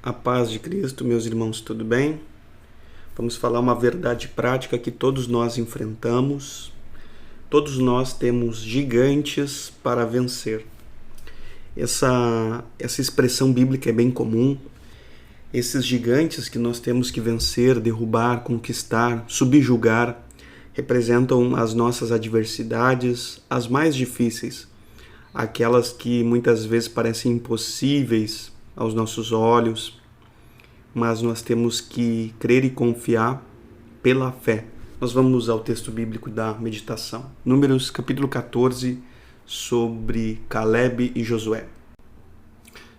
A paz de Cristo, meus irmãos, tudo bem? Vamos falar uma verdade prática que todos nós enfrentamos. Todos nós temos gigantes para vencer. Essa expressão bíblica é bem comum. Esses gigantes que nós temos que vencer, derrubar, conquistar, subjugar, representam as nossas adversidades, as mais difíceis, aquelas que muitas vezes parecem impossíveis aos nossos olhos, mas nós temos que crer e confiar pela fé. Nós vamos ao texto bíblico da meditação. Números capítulo 14, sobre Caleb e Josué.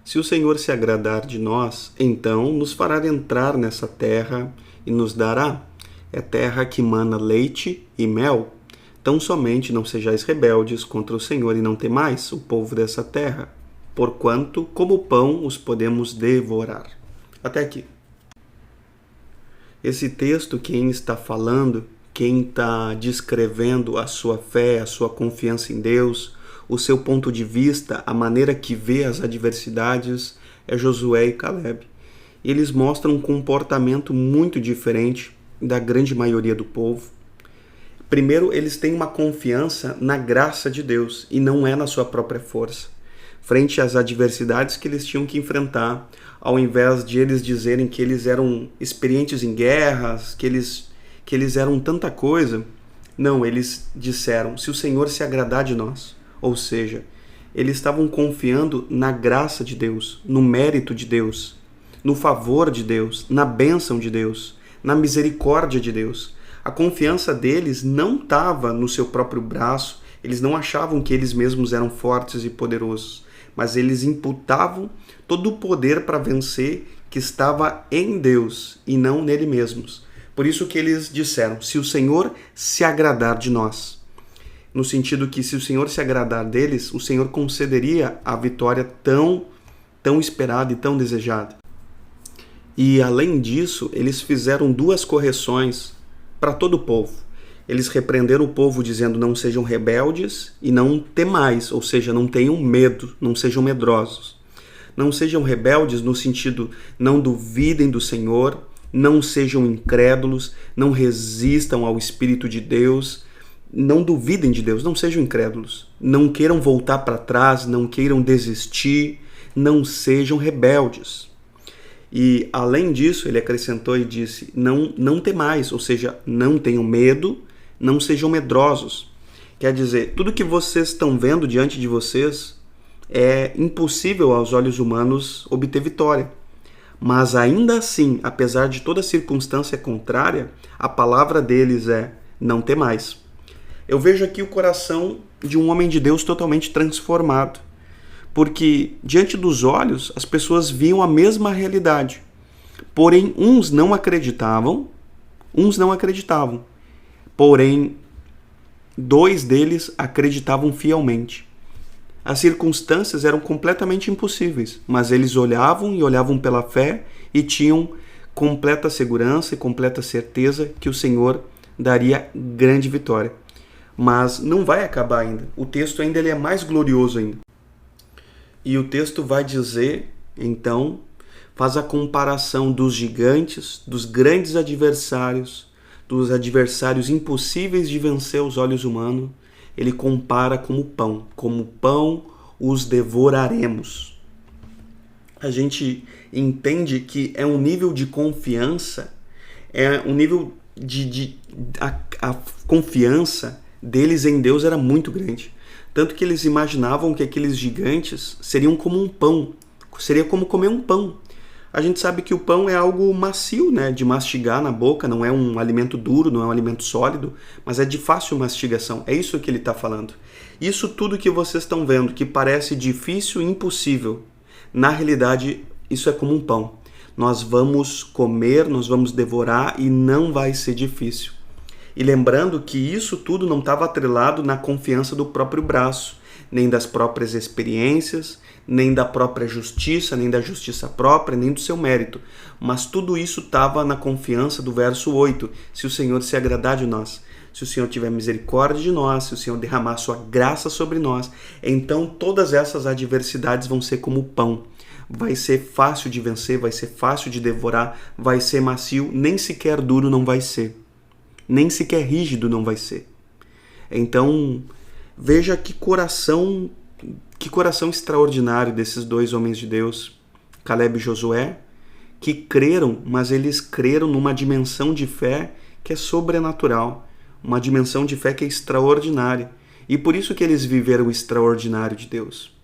Se o Senhor se agradar de nós, então nos fará entrar nessa terra e nos dará. É terra que mana leite e mel. Tão somente não sejais rebeldes contra o Senhor e não temais o povo dessa terra, porquanto, como pão, os podemos devorar. Até aqui. Esse texto, quem está falando, quem está descrevendo a sua fé, a sua confiança em Deus, o seu ponto de vista, a maneira que vê as adversidades, é Josué e Caleb. E eles mostram um comportamento muito diferente da grande maioria do povo. Primeiro, eles têm uma confiança na graça de Deus e não é na sua própria força. Frente às adversidades que eles tinham que enfrentar, ao invés de eles dizerem que eles eram experientes em guerras, que eles eram tanta coisa, não, eles disseram, se o Senhor se agradar de nós. Ou seja, eles estavam confiando na graça de Deus, no mérito de Deus, no favor de Deus, na bênção de Deus, na misericórdia de Deus. A confiança deles não estava no seu próprio braço, eles não achavam que eles mesmos eram fortes e poderosos, mas eles imputavam todo o poder para vencer que estava em Deus e não nele mesmos. Por isso que eles disseram, se o Senhor se agradar de nós. No sentido que se o Senhor se agradar deles, o Senhor concederia a vitória tão esperada e tão desejada. E além disso, eles fizeram duas correções para todo o povo. Eles repreenderam o povo dizendo não sejam rebeldes e não temais, ou seja, não tenham medo, não sejam medrosos. Não sejam rebeldes no sentido não duvidem do Senhor, não sejam incrédulos, não resistam ao Espírito de Deus, não duvidem de Deus, não sejam incrédulos, não queiram voltar para trás, não queiram desistir, não sejam rebeldes. E além disso, ele acrescentou e disse, não temais, ou seja, não tenham medo, não sejam medrosos. Quer dizer, tudo que vocês estão vendo diante de vocês é impossível aos olhos humanos obter vitória. Mas ainda assim, apesar de toda circunstância contrária, a palavra deles é não temais. Eu vejo aqui o coração de um homem de Deus totalmente transformado. Porque diante dos olhos as pessoas viam a mesma realidade. Porém, uns não acreditavam. Porém, dois deles acreditavam fielmente. As circunstâncias eram completamente impossíveis, mas eles olhavam pela fé e tinham completa segurança e completa certeza que o Senhor daria grande vitória. Mas não vai acabar ainda. O texto ainda ele é mais glorioso ainda. E o texto vai dizer, então, faz a comparação dos gigantes, dos grandes adversários, dos adversários impossíveis de vencer aos olhos humanos. Ele compara como pão os devoraremos. A gente entende que é um nível de confiança, é um nível a confiança deles em Deus era muito grande. Tanto que eles imaginavam que aqueles gigantes seriam como um pão, seria como comer um pão. A gente sabe que o pão é algo macio, né, de mastigar na boca, não é um alimento duro, não é um alimento sólido, mas é de fácil mastigação. É isso que ele está falando. Isso tudo que vocês estão vendo, que parece difícil e impossível, na realidade isso é como um pão. Nós vamos comer, nós vamos devorar e não vai ser difícil. E lembrando que isso tudo não estava atrelado na confiança do próprio braço, nem das próprias experiências, nem da própria justiça, nem da justiça própria, nem do seu mérito. Mas tudo isso estava na confiança do verso 8. Se o Senhor se agradar de nós, se o Senhor tiver misericórdia de nós, se o Senhor derramar sua graça sobre nós, então todas essas adversidades vão ser como pão. vai ser fácil de vencer, vai ser fácil de devorar, vai ser macio, nem sequer duro não vai ser. Nem sequer rígido não vai ser. Então, veja que coração extraordinário desses dois homens de Deus, Caleb e Josué, que creram, mas eles creram numa dimensão de fé que é sobrenatural, uma dimensão de fé que é extraordinária. E por isso que eles viveram o extraordinário de Deus.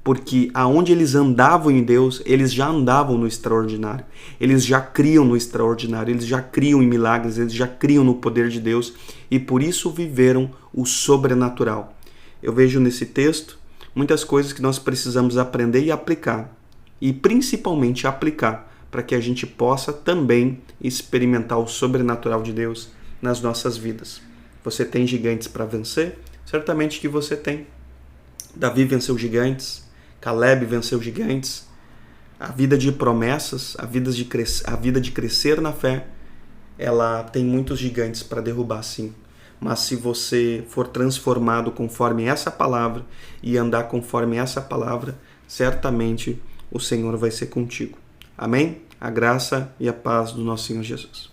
Porque aonde eles andavam em Deus, eles já andavam no extraordinário. Eles já criam no extraordinário, eles já criam em milagres, eles já criam no poder de Deus e por isso viveram o sobrenatural. Eu vejo nesse texto muitas coisas que nós precisamos aprender e aplicar. E principalmente aplicar para que a gente possa também experimentar o sobrenatural de Deus nas nossas vidas. Você tem gigantes para vencer? Certamente que você tem. Davi venceu gigantes, Caleb venceu gigantes. A vida de promessas, a vida de crescer na fé, ela tem muitos gigantes para derrubar, sim. Mas se você for transformado conforme essa palavra e andar conforme essa palavra, certamente o Senhor vai ser contigo. Amém? A graça e a paz do nosso Senhor Jesus.